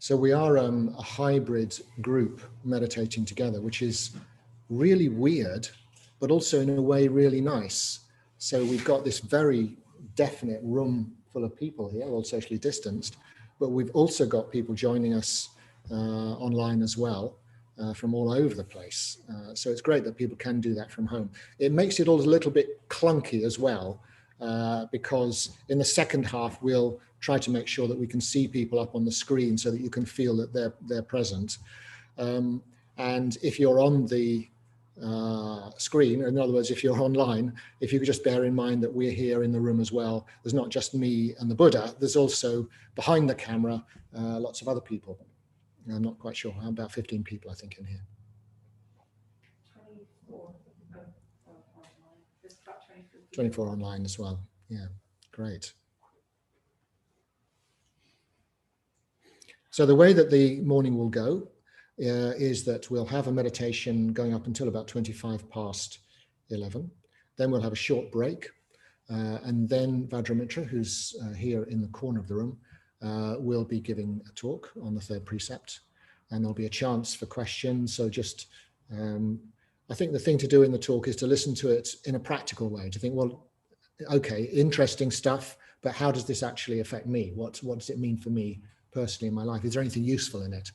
So we are a hybrid group meditating together, which is really weird, but also in a way really nice. So we've got this very definite room full of people here, all socially distanced, but we've also got people joining us online as well, from all over the place. So it's great that people can do that from home. It makes it all a little bit clunky as well, because in the second half, we'll try to make sure that we can see people up on the screen so that you can feel that they're present. And if you're on the screen, in other words, if you're online, if you could just bear in mind that we're here in the room as well. There's not just me and the Buddha, there's also behind the camera, lots of other people. I'm not quite sure, about 15 people, I think, in here. 24 online as well. Yeah, great. So the way that the morning will go is that we'll have a meditation going up until about 25 past 11. Then we'll have a short break. And then Vajramitra, who's here in the corner of the room, will be giving a talk on the third precept. And there'll be a chance for questions. So just, I think the thing to do in the talk is to listen to it in a practical way, to think, well, okay, interesting stuff, but how does this actually affect me? What does it mean for me personally in my life? Is there anything useful in it?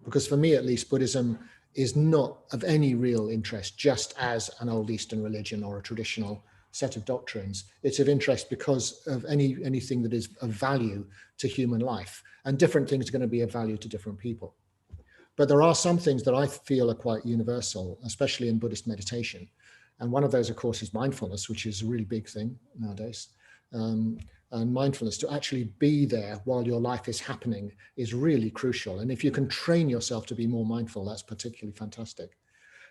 Because for me, at least, Buddhism is not of any real interest just as an old Eastern religion or a traditional set of doctrines. It's of interest because of anything that is of value to human life, and different things are going to be of value to different people. But there are some things that I feel are quite universal, especially in Buddhist meditation. And one of those, of course, is mindfulness, which is a really big thing nowadays. And mindfulness, to actually be there while your life is happening, is really crucial. And if you can train yourself to be more mindful, that's particularly fantastic.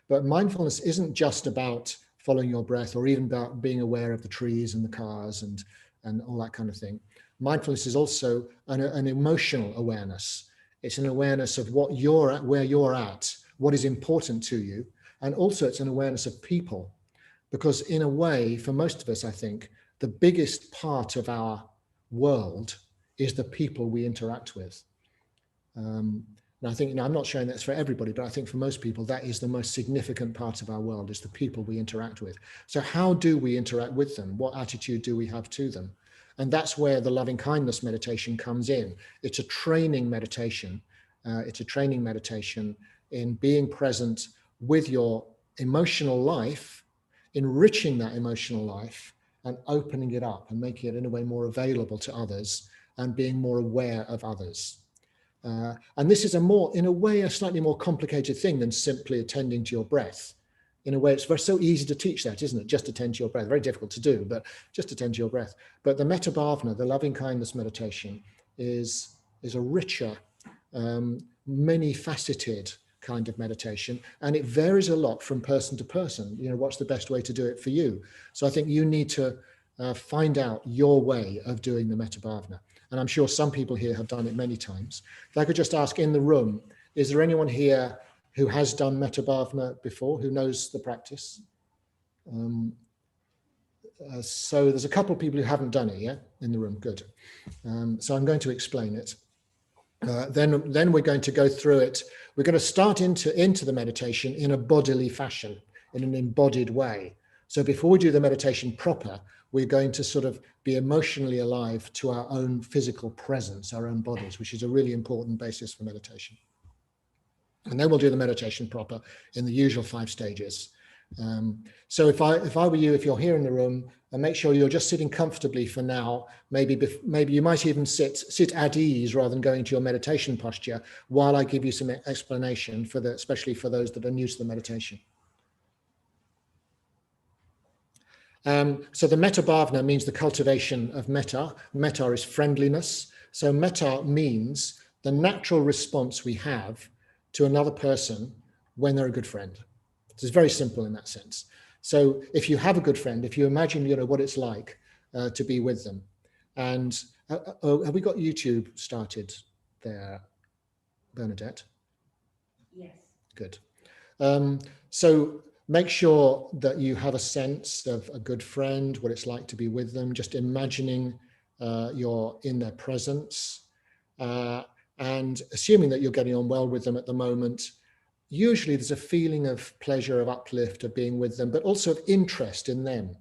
But mindfulness isn't just about following your breath, or even about being aware of the trees and the cars and all that kind of thing. Mindfulness is also an emotional awareness. It's an awareness of what you're at, where you're at, what is important to you. And also it's an awareness of people. Because in a way, for most of us, I think, the biggest part of our world is the people we interact with. And I think, I'm not showing that's for everybody, but I think for most people, that is the most significant part of our world, is the people we interact with. So how do we interact with them? What attitude do we have to them? And that's where the loving kindness meditation comes in. It's a training meditation. It's a training meditation in being present with your emotional life, enriching that emotional life, and opening it up and making it in a way more available to others, and being more aware of others. And this is in a way, a slightly more complicated thing than simply attending to your breath. In a way, it's so easy to teach that, isn't it? Just attend to your breath. Very difficult to do, but just attend to your breath. But the metta bhavana, the loving kindness meditation, is a richer, many-faceted kind of meditation, and it varies a lot from person to person. What's the best way to do it for you? So I think you need to find out your way of doing the metta bhavana. And I'm sure some people here have done it many times. If I could just ask in the room, is there anyone here who has done metta bhavana before, who knows the practice? So there's a couple of people who haven't done it yet in the room. Good. So I'm going to explain it. Then we're going to go through it. We're going to start into the meditation in a bodily fashion, in an embodied way. So before we do the meditation proper, we're going to sort of be emotionally alive to our own physical presence, our own bodies, which is a really important basis for meditation. And then we'll do the meditation proper in the usual 5 stages. So if I were you, if you're here in the room, and make sure you're just sitting comfortably for now. Maybe you might even sit at ease rather than going to your meditation posture, while I give you some explanation especially for those that are new to the meditation. So the metta bhavana means the cultivation of metta. Metta is friendliness. So metta means the natural response we have to another person when they're a good friend. It's very simple in that sense. So if you have a good friend, if you imagine, what it's like to be with them. And have we got YouTube started there, Bernadette? Yes. Good. So make sure that you have a sense of a good friend, what it's like to be with them, just imagining you're in their presence. And assuming that you're getting on well with them at the moment, usually there's a feeling of pleasure, of uplift, of being with them, but also of interest in them.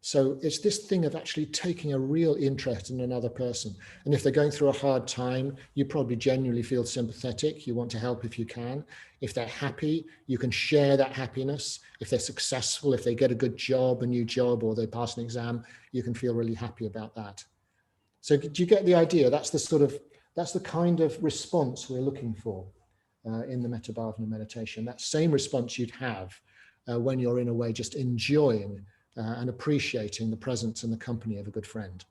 So it's this thing of actually taking a real interest in another person. And if they're going through a hard time, you probably genuinely feel sympathetic. You want to help if you can. If they're happy, you can share that happiness. If they're successful, if they get a good job, a new job, or they pass an exam, you can feel really happy about that. So do you get the idea? That's the kind of response we're looking for in the Metta Bhavana meditation. That same response you'd have when you're in a way just enjoying and appreciating the presence and the company of a good friend.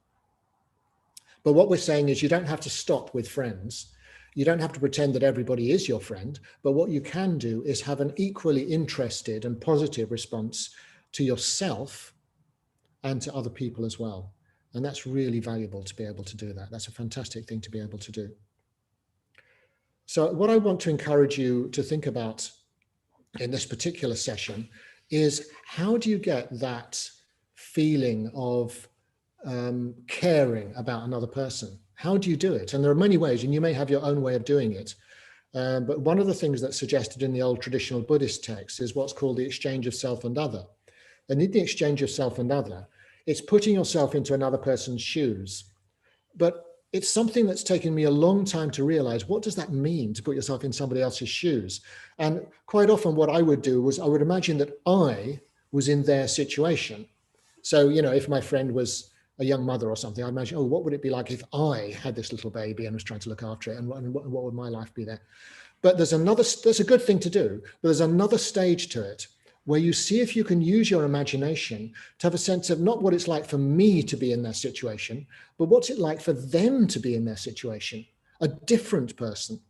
But what we're saying is you don't have to stop with friends. You don't have to pretend that everybody is your friend. But what you can do is have an equally interested and positive response to yourself and to other people as well. And that's really valuable to be able to do that. That's a fantastic thing to be able to do. So what I want to encourage you to think about in this particular session is, how do you get that feeling of caring about another person? How do you do it? And there are many ways, and you may have your own way of doing it. But one of the things that's suggested in the old traditional Buddhist texts is what's called the exchange of self and other. And in the exchange of self and other, it's putting yourself into another person's shoes. But it's something that's taken me a long time to realize, what does that mean, to put yourself in somebody else's shoes? And quite often what I would do was I would imagine that I was in their situation. So, you know, if my friend was a young mother or something, I'd imagine, oh, what would it be like if I had this little baby and was trying to look after it, and what would my life be there? But that's a good thing to do, but there's another stage to it, where you see if you can use your imagination to have a sense of not what it's like for me to be in their situation, but what's it like for them to be in their situation, a different person.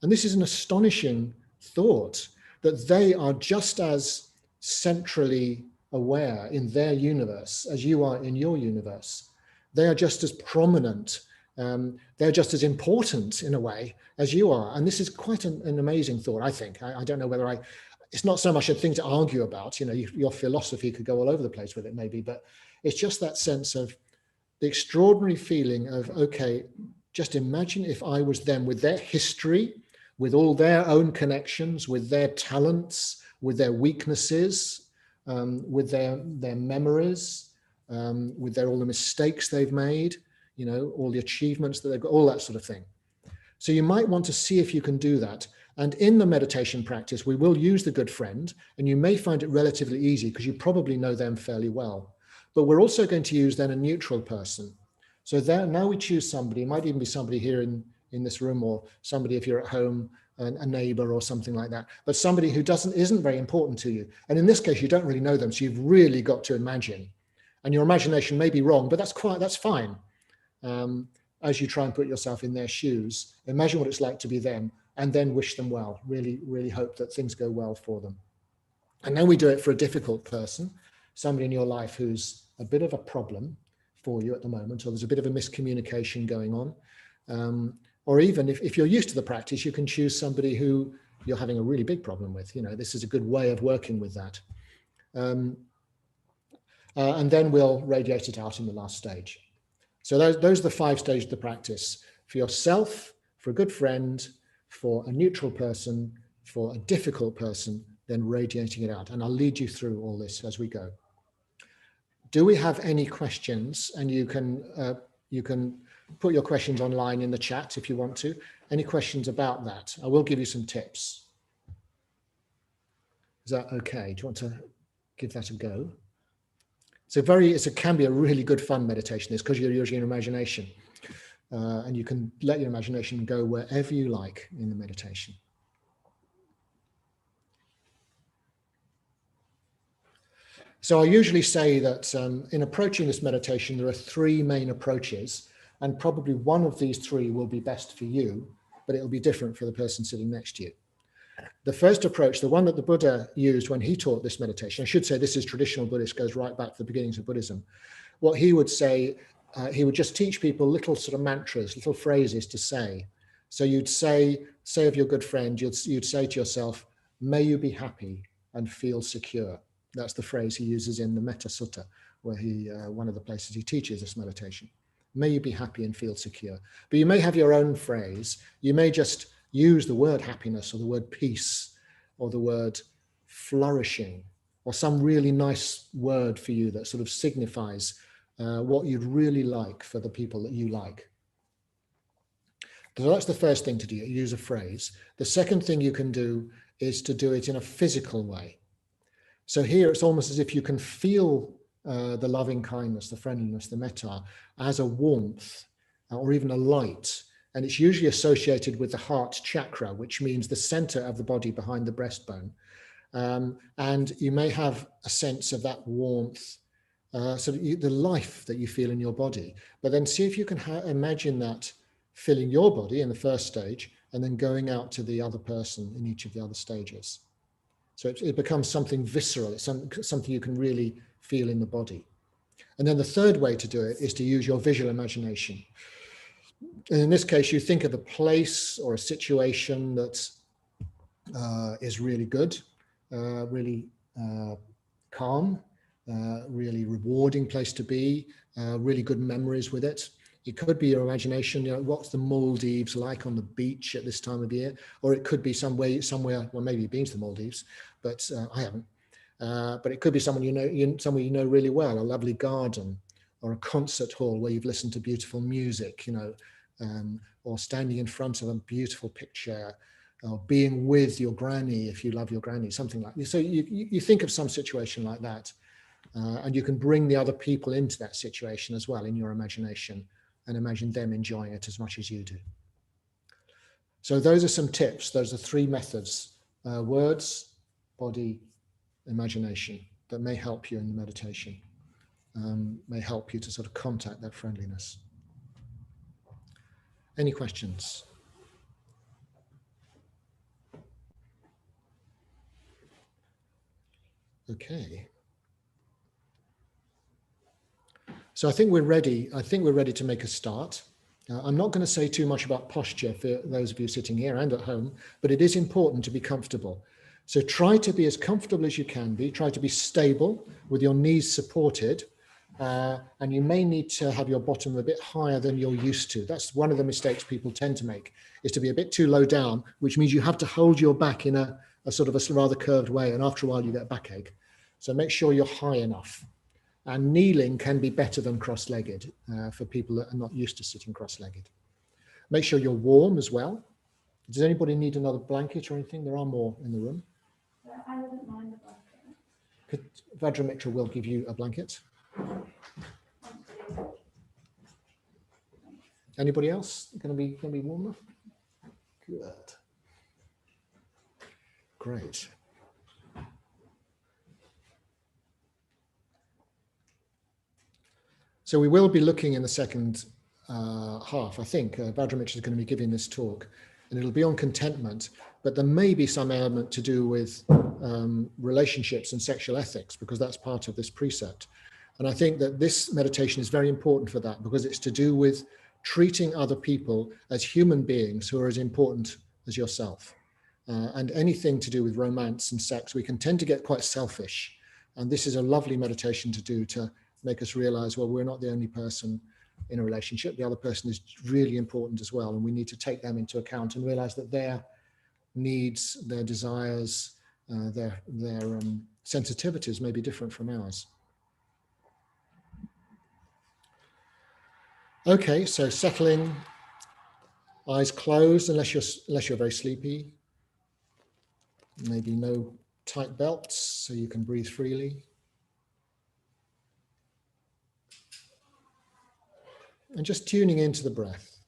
And this is an astonishing thought, that they are just as centrally aware in their universe as you are in your universe. They are just as prominent. They're just as important in a way as you are. And this is quite an amazing thought, I think. I don't know whether it's not so much a thing to argue about, you know, your philosophy could go all over the place with it maybe, but it's just that sense of the extraordinary feeling of, okay, just imagine if I was them, with their history, with all their own connections, with their talents, with their weaknesses, with their memories, with all the mistakes they've made, you know, all the achievements that they've got, all that sort of thing. So you might want to see if you can do that. And in the meditation practice, we will use the good friend, and you may find it relatively easy because you probably know them fairly well. But we're also going to use then a neutral person. So there, now we choose somebody, it might even be somebody here in this room, or somebody if you're at home, a neighbor or something like that, but somebody who isn't very important to you. And in this case, you don't really know them, so you've really got to imagine. And your imagination may be wrong, but that's fine. As you try and put yourself in their shoes, imagine what it's like to be them, and then wish them well. Really, really hope that things go well for them. And then we do it for a difficult person, somebody in your life who's a bit of a problem for you at the moment, or there's a bit of a miscommunication going on. Or even if you're used to the practice, you can choose somebody who you're having a really big problem with. You know, this is a good way of working with that. And then we'll radiate it out in the last stage. So those are the 5 stages of the practice: for yourself, for a good friend, for a neutral person, for a difficult person, then radiating it out. And I'll lead you through all this as we go. Do we have any questions? And you can put your questions online in the chat if you want to. Any questions about that? I will give you some tips. Is that okay? Do you want to give that a go? It can be a really good fun meditation, this, because you're using your imagination. And you can let your imagination go wherever you like in the meditation. So I usually say that in approaching this meditation, there are 3 main approaches, and probably one of these 3 will be best for you, but it will be different for the person sitting next to you. The first approach, the one that the Buddha used when he taught this meditation, I should say this is traditional Buddhist, goes right back to the beginnings of Buddhism. What he would say, he would just teach people little sort of mantras, little phrases to say. So you'd say of your good friend, you'd say to yourself, may you be happy and feel secure. That's the phrase he uses in the Metta Sutta, where one of the places he teaches this meditation. May you be happy and feel secure. But you may have your own phrase. You may just use the word happiness or the word peace or the word flourishing or some really nice word for you that sort of signifies what you'd really like for the people that you like. So that's the first thing to do, use a phrase. The second thing you can do is to do it in a physical way. So here it's almost as if you can feel the loving kindness, the friendliness, the metta as a warmth or even a light. And it's usually associated with the heart chakra, which means the center of the body behind the breastbone. And you may have a sense of that warmth, the life that you feel in your body. But then see if you can imagine that filling your body in the first stage and then going out to the other person in each of the other stages. So it becomes something visceral. It's something you can really feel in the body. And then the third way to do it is to use your visual imagination. And in this case, you think of a place or a situation that is really good, really calm, really rewarding place to be, really good memories with it. It could be your imagination, what's the Maldives like on the beach at this time of year? Or it could be somewhere, well, maybe you've been to the Maldives, but I haven't. But it could be somewhere you know really well, a lovely garden or a concert hall where you've listened to beautiful music, or standing in front of a beautiful picture, or being with your granny if you love your granny, something like that. So you think of some situation like that, and you can bring the other people into that situation as well in your imagination and imagine them enjoying it as much as you do. So those are some tips. Those are 3 methods, words, body, imagination, that may help you in the meditation, may help you to sort of contact that friendliness. Any questions? Okay. So I think we're ready. I think we're ready to make a start. I'm not going to say too much about posture for those of you sitting here and at home, but it is important to be comfortable. So try to be as comfortable as you can be. Try to be stable with your knees supported. And you may need to have your bottom a bit higher than you're used to. That's one of the mistakes people tend to make, is to be a bit too low down, which means you have to hold your back in a sort of a rather curved way. And after a while, you get a backache. So make sure you're high enough. And kneeling can be better than cross-legged for people that are not used to sitting cross-legged. Make sure you're warm as well. Does anybody need another blanket or anything? There are more in the room. I wouldn't mind a blanket. Vajramitra will give you a blanket. Anybody else going to be warmer? Good. Great. So we will be looking in the second half, I think. Vajramitra is going to be giving this talk, and it'll be on contentment, but there may be some element to do with relationships and sexual ethics, because that's part of this precept. And I think that this meditation is very important for that, because it's to do with treating other people as human beings who are as important as yourself. And anything to do with romance and sex, we can tend to get quite selfish. And this is a lovely meditation to do, to make us realize, well, we're not the only person in a relationship. The other person is really important as well. And we need to take them into account and realize that their needs, their desires, their sensitivities may be different from ours. Okay, so settle in, eyes closed unless you're very sleepy. Maybe no tight belts so you can breathe freely. And just tuning into the breath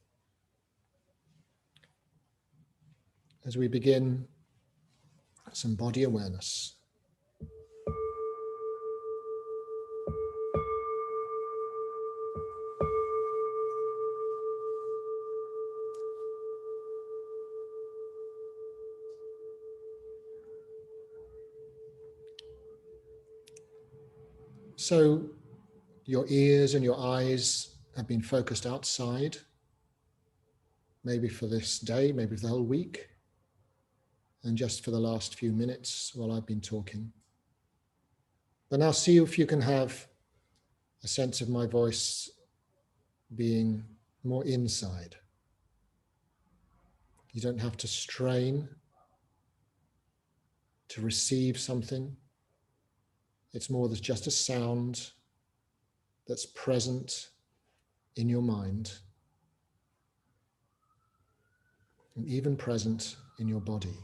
as we begin some body awareness. So your ears and your eyes have been focused outside, maybe for this day, maybe for the whole week, and just for the last few minutes while I've been talking. But now see if you can have a sense of my voice being more inside. You don't have to strain to receive something. It's more than just a sound that's present in your mind and even present in your body.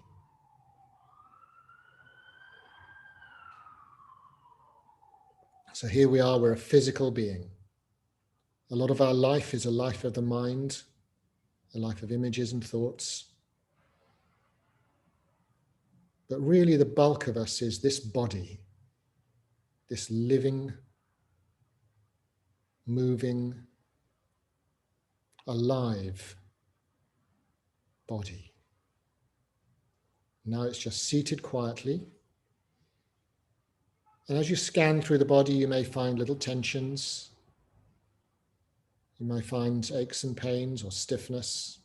So here we are, we're a physical being. A lot of our life is a life of the mind, a life of images and thoughts. But really the bulk of us is this body, this living, moving, alive body. Now it's just seated quietly. And as you scan through the body, you may find little tensions. You may find aches and pains or stiffness.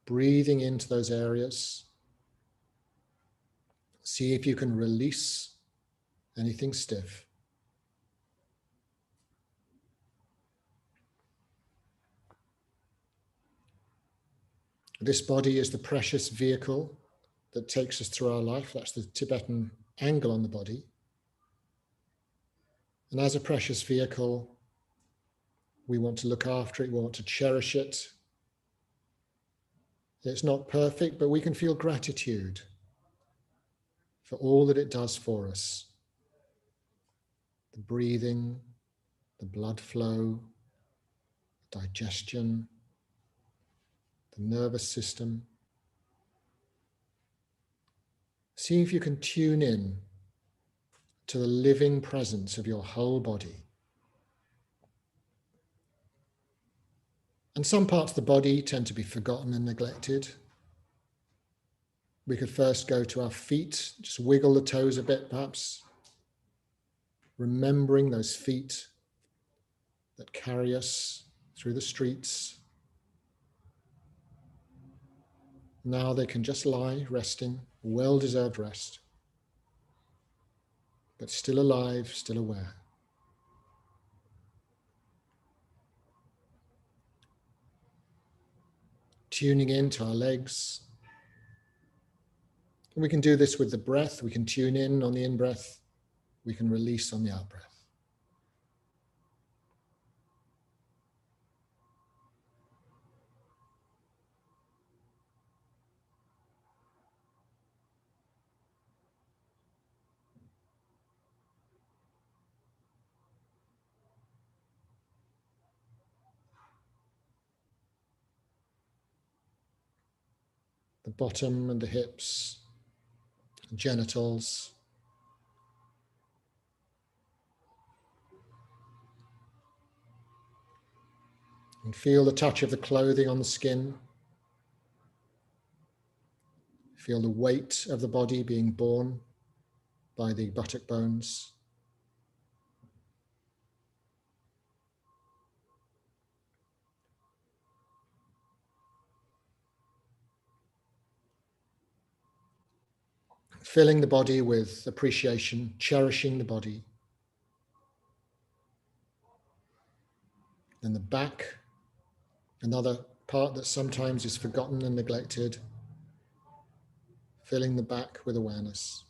Breathing into those areas. See if you can release anything stiff. This body is the precious vehicle that takes us through our life. That's the Tibetan angle on the body. And as a precious vehicle, we want to look after it, we want to cherish it. It's not perfect, but we can feel gratitude for all that it does for us. The breathing, the blood flow, digestion, the nervous system. See if you can tune in to the living presence of your whole body. And some parts of the body tend to be forgotten and neglected. We could first go to our feet, just wiggle the toes a bit perhaps, remembering those feet that carry us through the streets. Now they can just lie, resting, well-deserved rest, but still alive, still aware. Tuning into our legs. And we can do this with the breath. We can tune in on the in-breath. We can release on the out-breath. The bottom and the hips, genitals. And feel the touch of the clothing on the skin. Feel the weight of the body being borne by the buttock bones. Filling the body with appreciation, cherishing the body. And the back, another part that sometimes is forgotten and neglected. Filling the back with awareness.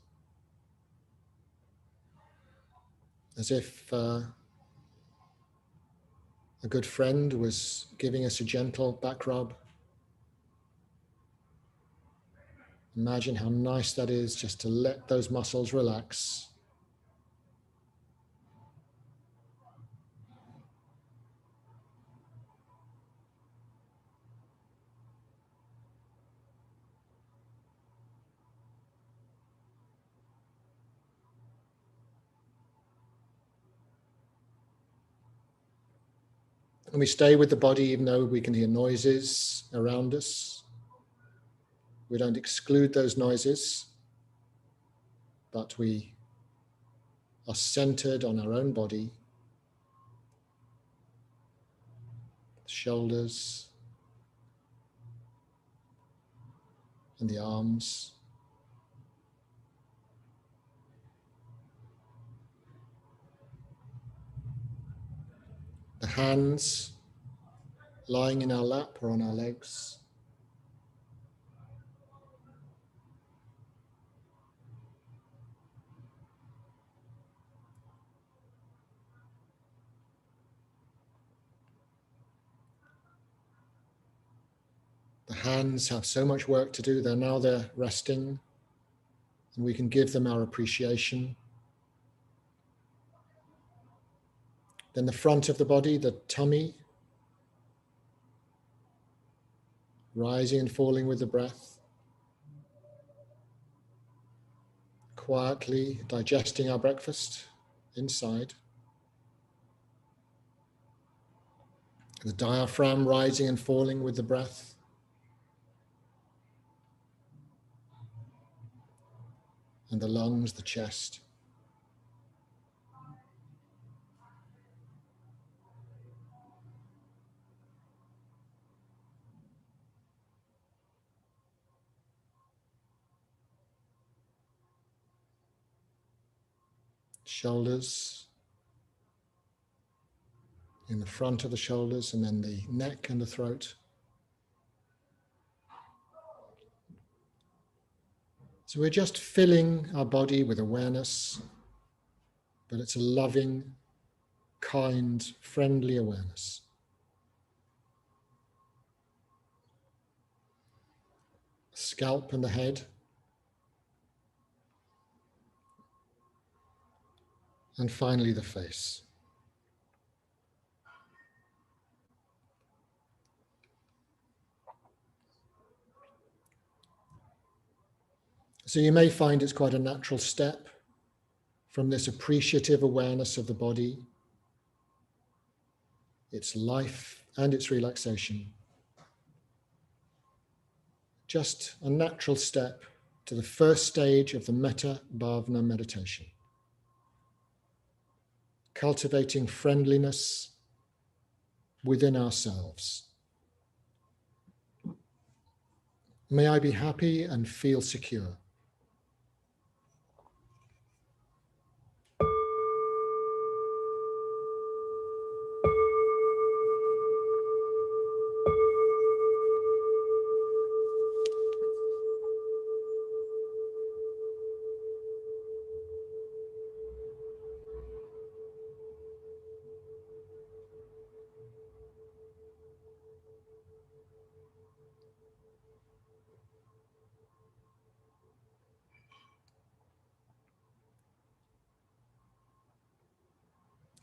As if a good friend was giving us a gentle back rub. Imagine how nice that is just to let those muscles relax. And we stay with the body even though we can hear noises around us. We don't exclude those noises, but we are centered on our own body, the shoulders and the arms, the hands lying in our lap or on our legs. The hands have so much work to do. They're resting, and we can give them our appreciation. Then the front of the body, the tummy, rising and falling with the breath. Quietly digesting our breakfast inside. The diaphragm rising and falling with the breath. And the lungs, the chest. Shoulders, in the front of the shoulders, and then the neck and the throat. So we're just filling our body with awareness, but it's a loving, kind, friendly awareness. Scalp and the head. And finally the face. So you may find it's quite a natural step from this appreciative awareness of the body, its life and its relaxation. Just a natural step to the first stage of the metta bhavana meditation. Cultivating friendliness within ourselves. May I be happy and feel secure.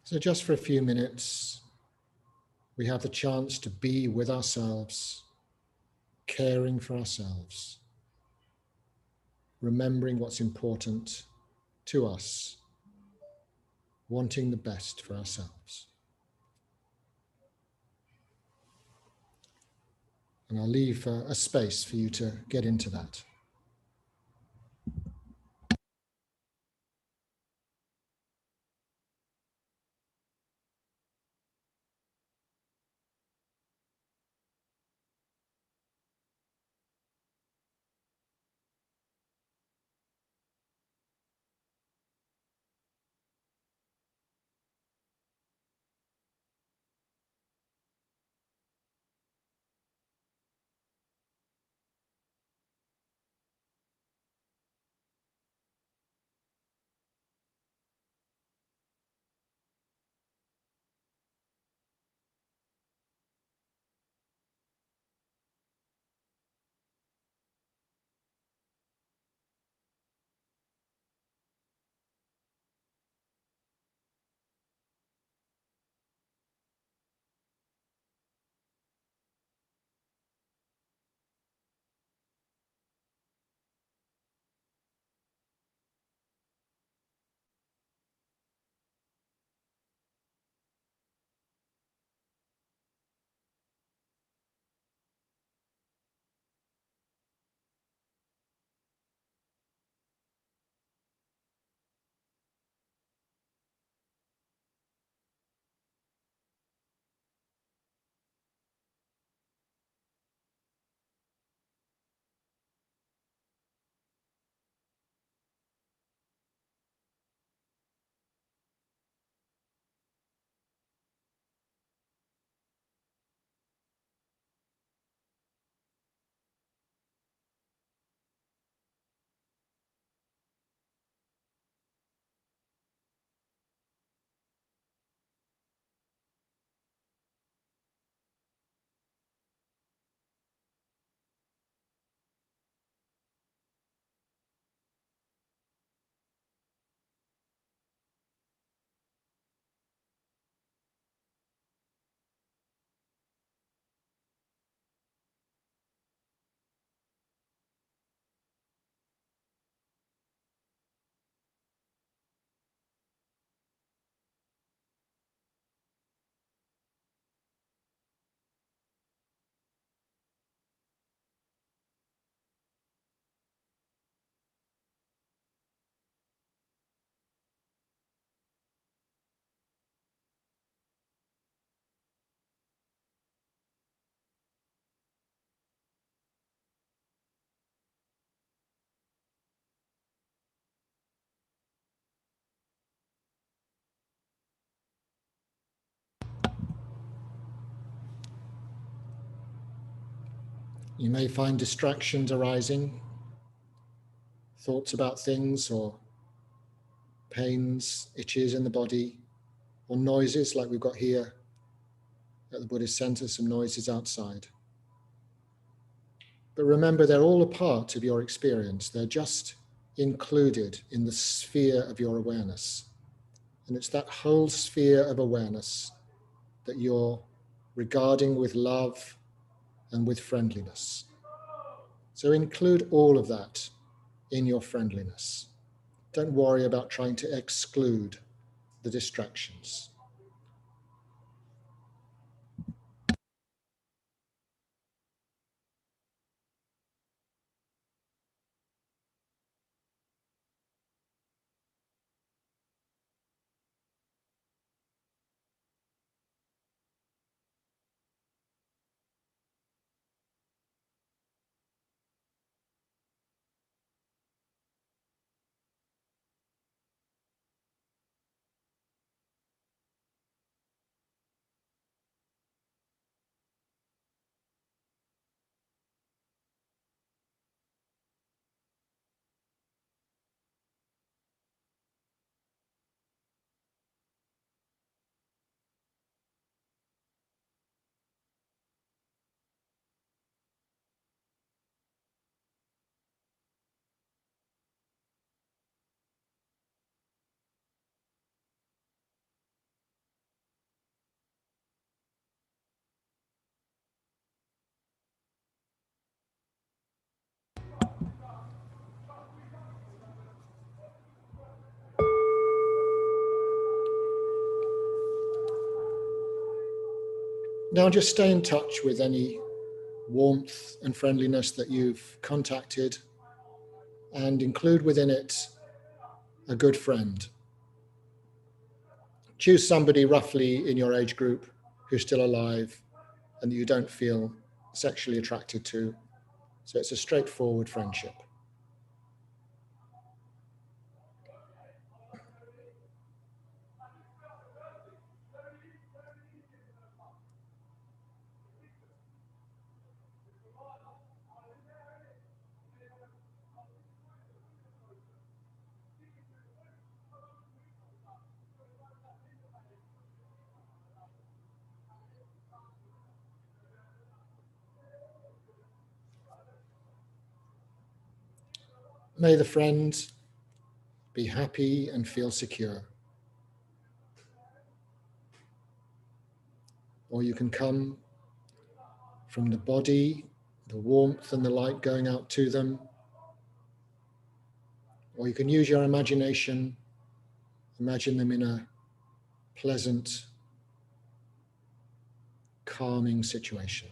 So just for a few minutes, we have the chance to be with ourselves, caring for ourselves, remembering what's important to us, wanting the best for ourselves. And I'll leave a space for you to get into that. You may find distractions arising, thoughts about things or pains, itches in the body, or noises like we've got here at the Buddhist center, some noises outside. But remember, they're all a part of your experience. They're just included in the sphere of your awareness. And it's that whole sphere of awareness that you're regarding with love and with friendliness. So include all of that in your friendliness. Don't worry about trying to exclude the distractions. Now just stay in touch with any warmth and friendliness that you've contacted and include within it a good friend. Choose somebody roughly in your age group who's still alive and that you don't feel sexually attracted to. So it's a straightforward friendship. May the friend be happy and feel secure. Or you can come from the body, the warmth and the light going out to them. Or you can use your imagination, imagine them in a pleasant, calming situation.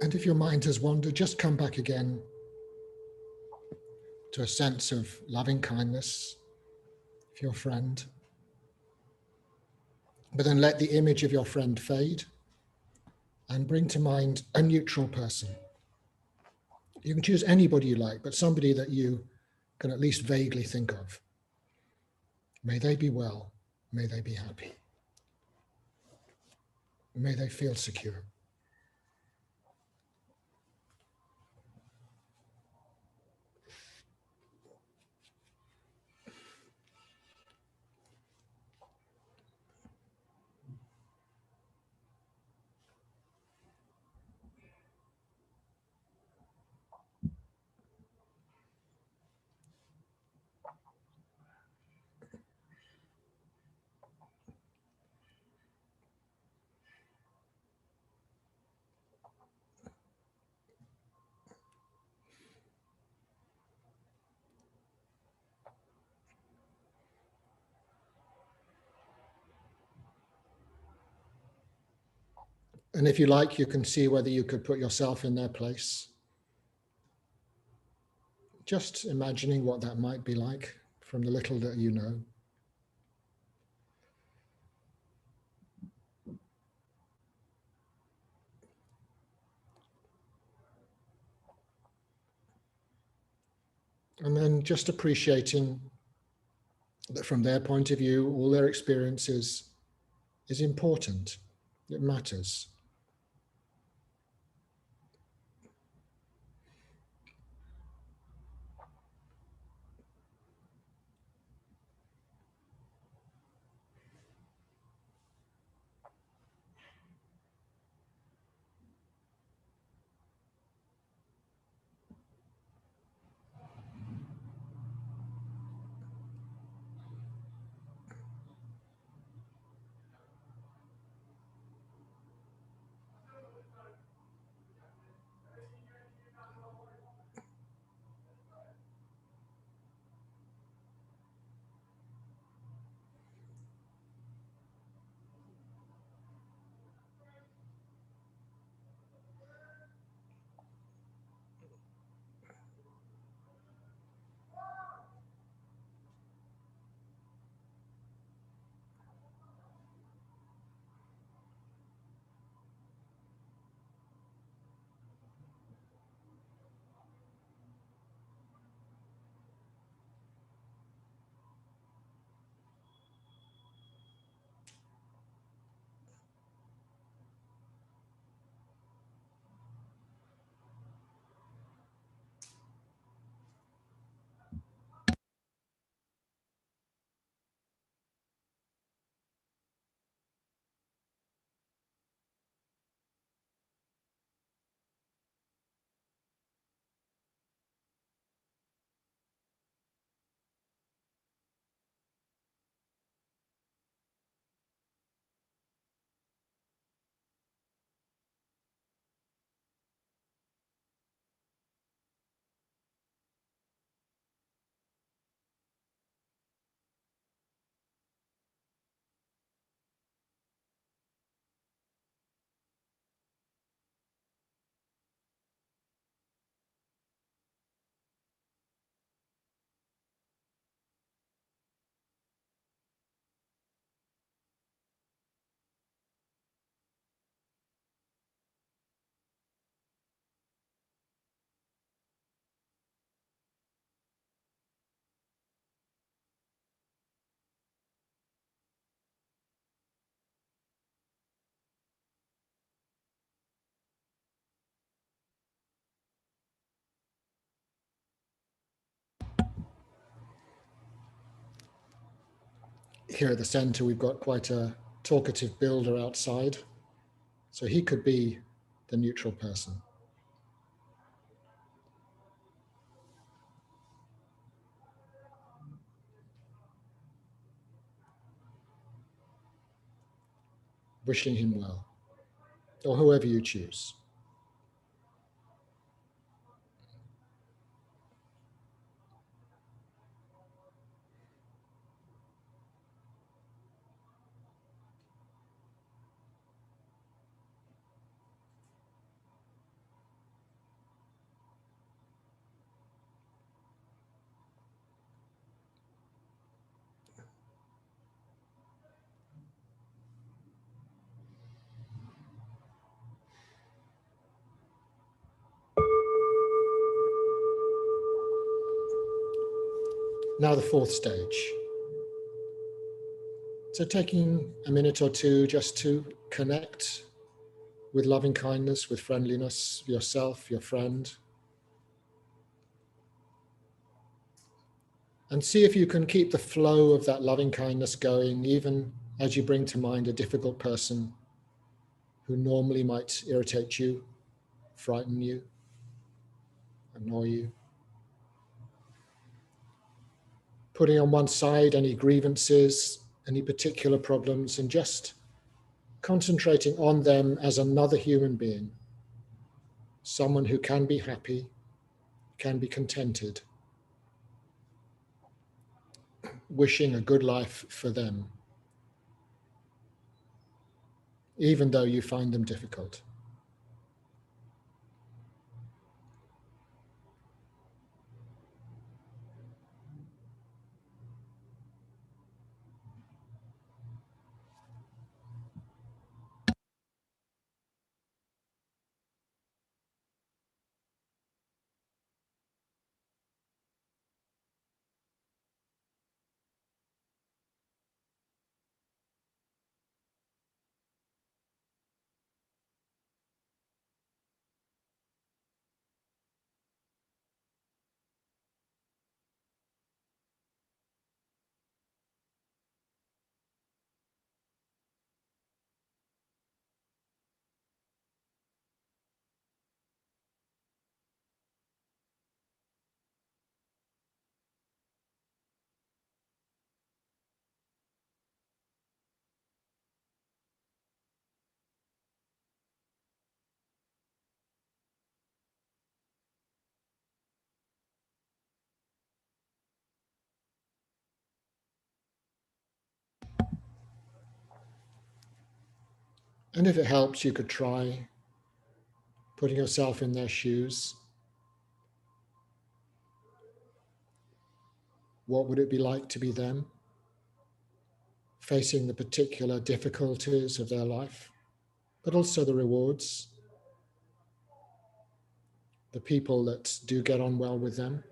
And if your mind has wandered, just come back again to a sense of loving kindness for your friend. But then let the image of your friend fade and bring to mind a neutral person. You can choose anybody you like, but somebody that you can at least vaguely think of. May they be well. May they be happy. May they feel secure. And if you like, you can see whether you could put yourself in their place. Just imagining what that might be like from the little that you know. And then just appreciating that from their point of view, all their experiences is important. It matters. Here at the center, we've got quite a talkative builder outside. So he could be the neutral person. Wishing him well, or whoever you choose. Now the fourth stage. So taking a minute or two just to connect with loving kindness, with friendliness, yourself, your friend. And see if you can keep the flow of that loving kindness going, even as you bring to mind a difficult person who normally might irritate you, frighten you, annoy you. Putting on one side any grievances, any particular problems, and just concentrating on them as another human being, someone who can be happy, can be contented, wishing a good life for them, even though you find them difficult. And if it helps, you could try putting yourself in their shoes. What would it be like to be them, facing the particular difficulties of their life, but also the rewards, the people that do get on well with them?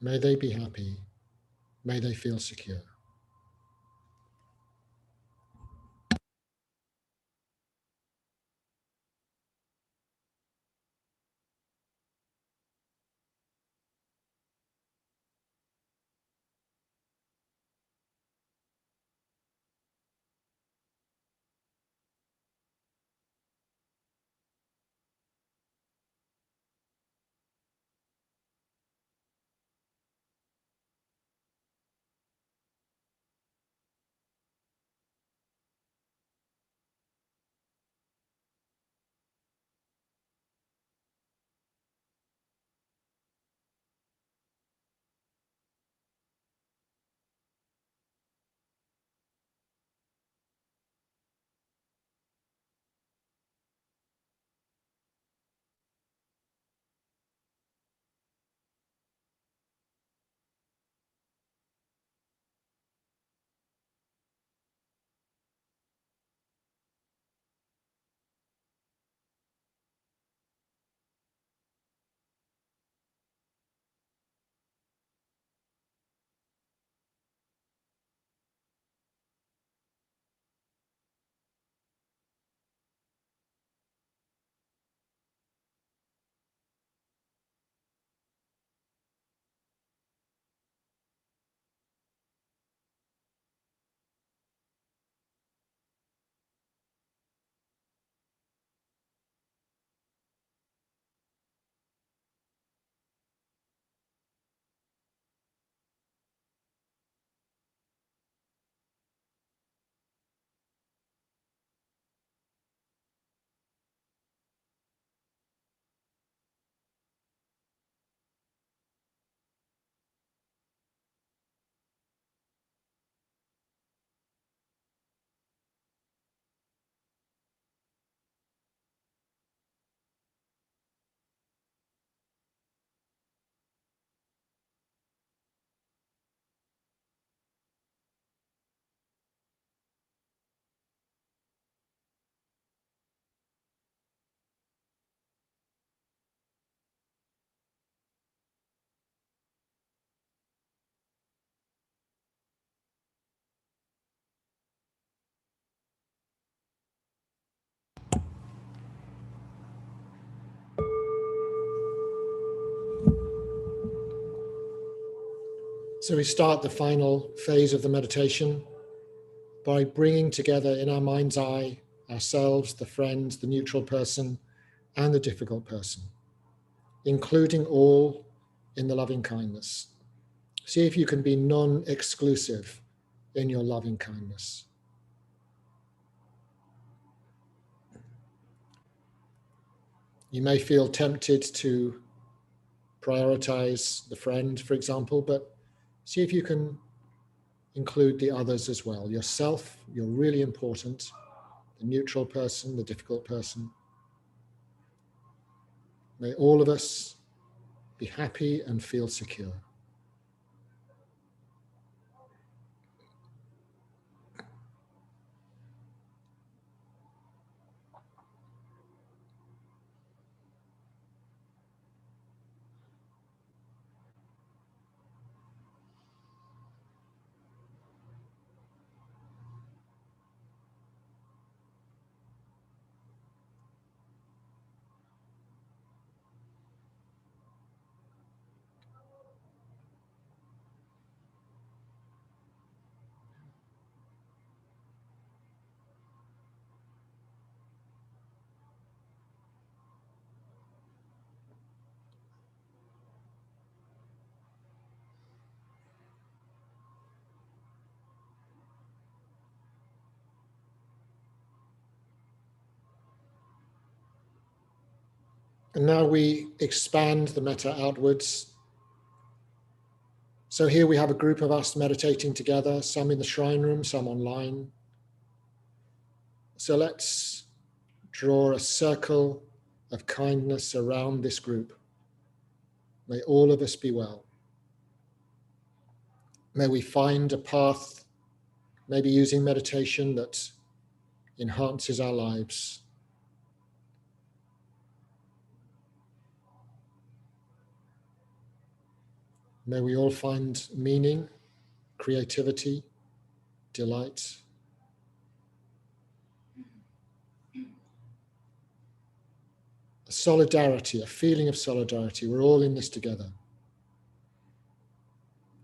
May they be happy. May they feel secure. So we start the final phase of the meditation by bringing together in our mind's eye ourselves, the friend, the neutral person, and the difficult person, including all in the loving kindness. See if you can be non-exclusive in your loving kindness. You may feel tempted to prioritize the friend, for example, but see if you can include the others as well. Yourself, you're really important. The neutral person, the difficult person. May all of us be happy and feel secure. And now we expand the metta outwards. So here we have a group of us meditating together, some in the shrine room, some online. So let's draw a circle of kindness around this group. May all of us be well. May we find a path, maybe using meditation, that enhances our lives. May we all find meaning, creativity, delight. A solidarity, a feeling of solidarity. We're all in this together.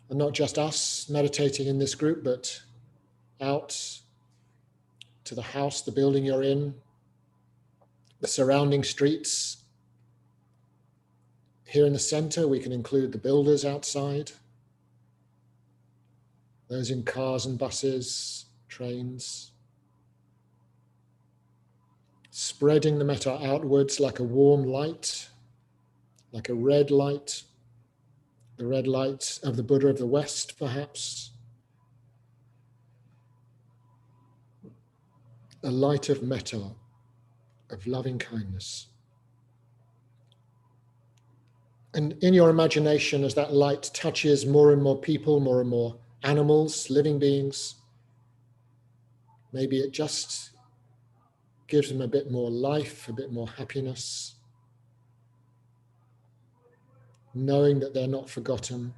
And not just us meditating in this group, but out to the house, the building you're in, the surrounding streets. Here in the center, we can include the builders outside, those in cars and buses, trains. Spreading the metta outwards like a warm light, like a red light, the red light of the Buddha of the West, perhaps. A light of metta, of loving kindness. And in your imagination, as that light touches more and more people, more and more animals, living beings, maybe it just gives them a bit more life, a bit more happiness, knowing that they're not forgotten.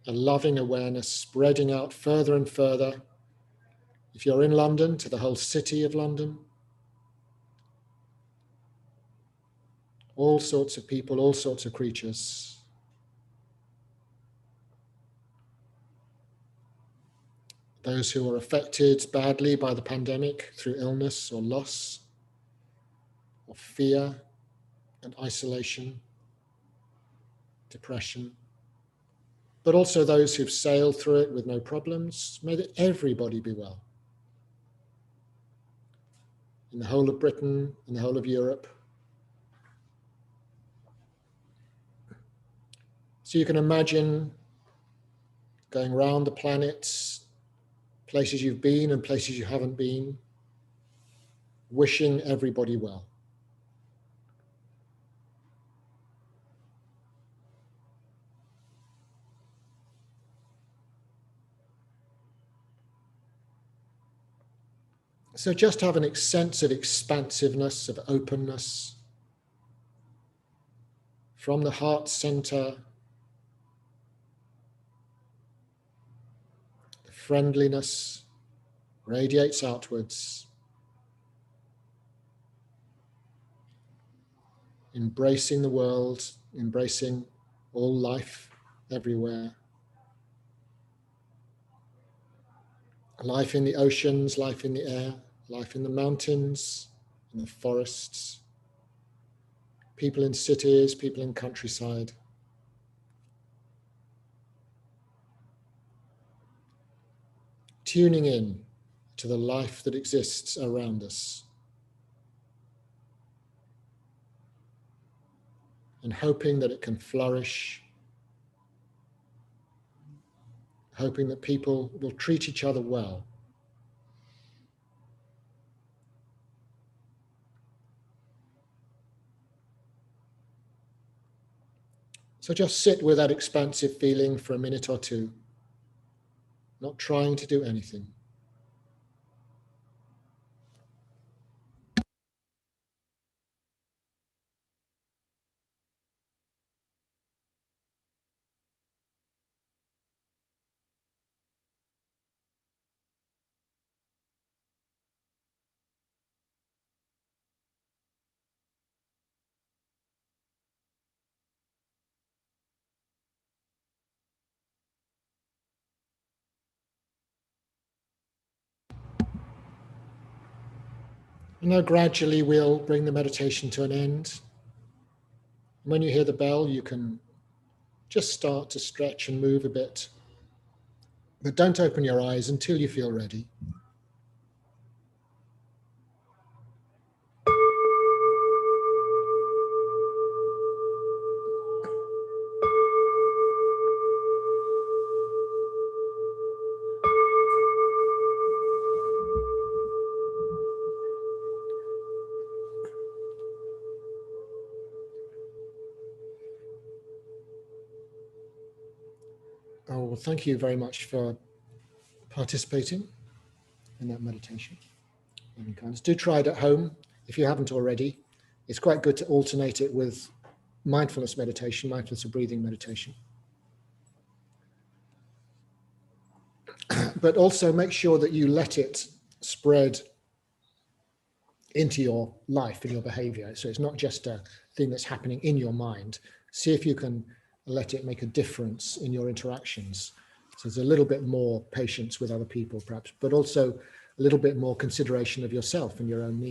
A loving awareness spreading out further and further. If you're in London, to the whole city of London. All sorts of people, all sorts of creatures. Those who are affected badly by the pandemic through illness or loss, or fear and isolation, depression. But also those who've sailed through it with no problems. May everybody be well. In the whole of Britain, in the whole of Europe. So you can imagine going around the planet, places you've been and places you haven't been, wishing everybody well. So just have a sense of expansiveness, of openness from the heart center, the friendliness radiates outwards, embracing the world, embracing all life everywhere. Life in the oceans, life in the air, life in the mountains, in the forests, people in cities, people in countryside. Tuning in to the life that exists around us and hoping that it can flourish, hoping that people will treat each other well. So just sit with that expansive feeling for a minute or two, not trying to do anything. And now gradually we'll bring the meditation to an end. When you hear the bell, you can just start to stretch and move a bit. But don't open your eyes until you feel ready. Oh, well, thank you very much for participating in that meditation. Do try it at home if you haven't already. It's quite good to alternate it with mindfulness meditation, mindfulness of breathing meditation. But also make sure that you let it spread into your life and your behavior. So it's not just a thing that's happening in your mind. See if you can let it make a difference in your interactions. So there's a little bit more patience with other people, perhaps, but also a little bit more consideration of yourself and your own needs.